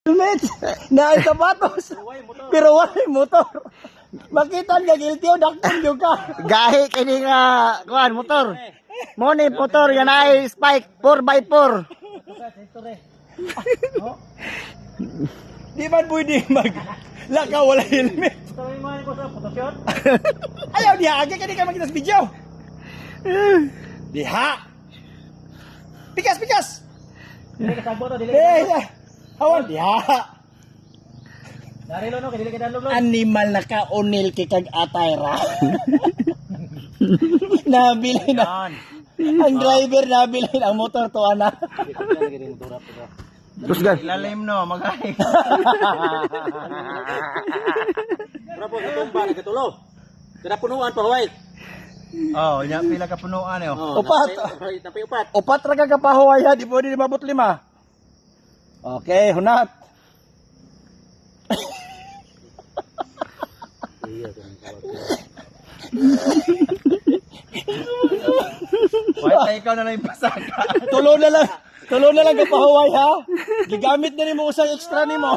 Helmet na sapatos. Pero wala motor. Makita niya guilty o dakpan yung ka. Gahi kini nga kuan motor. Money motor yan ay spike 4x4. Di man pwede lakaw wala helmet. Ayaw diha, agad ka di ka makita sa video. Diha. Pikas. Dili ka tagbo to, dili. Hawan diha. Dari lo no, dili ka danlog lo. Animal na ka unil kikag atayra. Nabili na. Ang driver nabili ang motor to ana. Terus gan. Lalim no, magay. Rapo sa tumba nagatulo. Kada punuan pa hoy. Oh, nya pila ka punuan yo. Upat. Tapi upat. Upat ra ka kapahuay ha, di pwede mabot 5. Okay, hunat. Wala ikaw na lang ipasaka. Tulo na lang kapahuay ha. Gigamit na nimo usang extra nimo.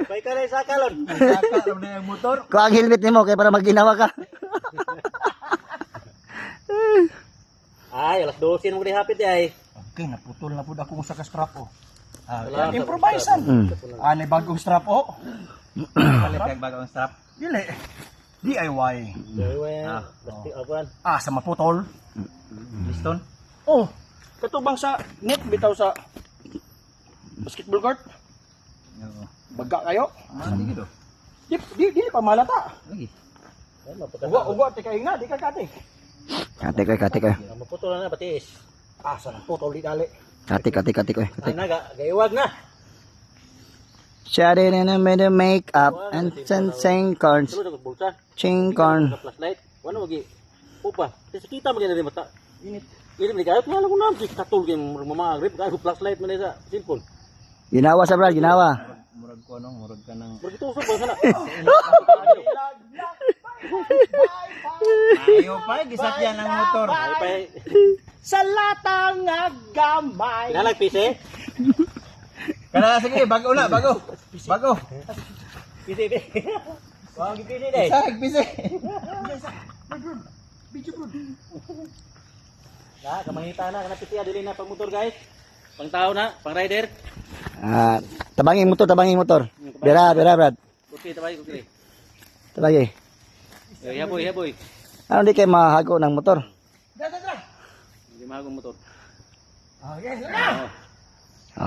Bay ka lang sakalon. Saka na yung motor. Kuha ang helmet nimo kay para maginawa ka. Ay, alas 12 mo di hapit ay. Okay, naputol na pud ako sa strap oh. Wala. Improvisean. Ani bagong strap oh. Palit kag bagong strap. Dili. DIY. Pasti apan. Sa maputol. Piston. Oh, katubang sa net bitaw sa basketball court. Baga kayo. Sige do. Di pa malata. Lagi. Uwa, tika inga, di ka kate. Kate ko. Maputol na patis. Sa putol di dali. Kate ko. Ay na gaiwag na. Shot it in the middle makeup and sensing corns. Sulod ang bulsa. Ching corn. Sa flashlight. Wano magi. Upa. Kasi kita maganda rin mata. Init ni kayo. Kaya ko na. Katul kay mamagrip. Kaya flashlight man sa cellphone. Ginawa sa brad, ginawa. Murag ko ano. Murag ka ng. Murag ito. Usap ba sana? Ayaw pa. Gisakyan ng motor. Ayaw pa. Sa latang gamay. Kinalag pise. Kana sige. Bago. Pise. Wag pise deh. Sag, bise. Na, kamangita na. Kana pise. Adili na pang motor guys. Pang tao na. Pang rider. Tabangin motor. Bera brad. Okay, tabay. Okay. Tabagi. Yaboy. Ano di kay mahago ng motor? Hindi mahagong motor.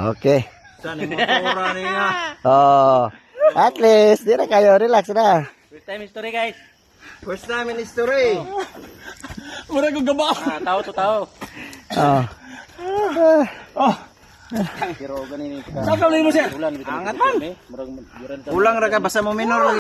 Okay. Saan yung motora niya? Oh, at least di na kayo relax na. First time history guys. First time in history. Mura ko gaba. Tao to tao. Oh. Pero ganin ka. Saan ka mo siya? Angat man. Ulang ra ka basta mo minor.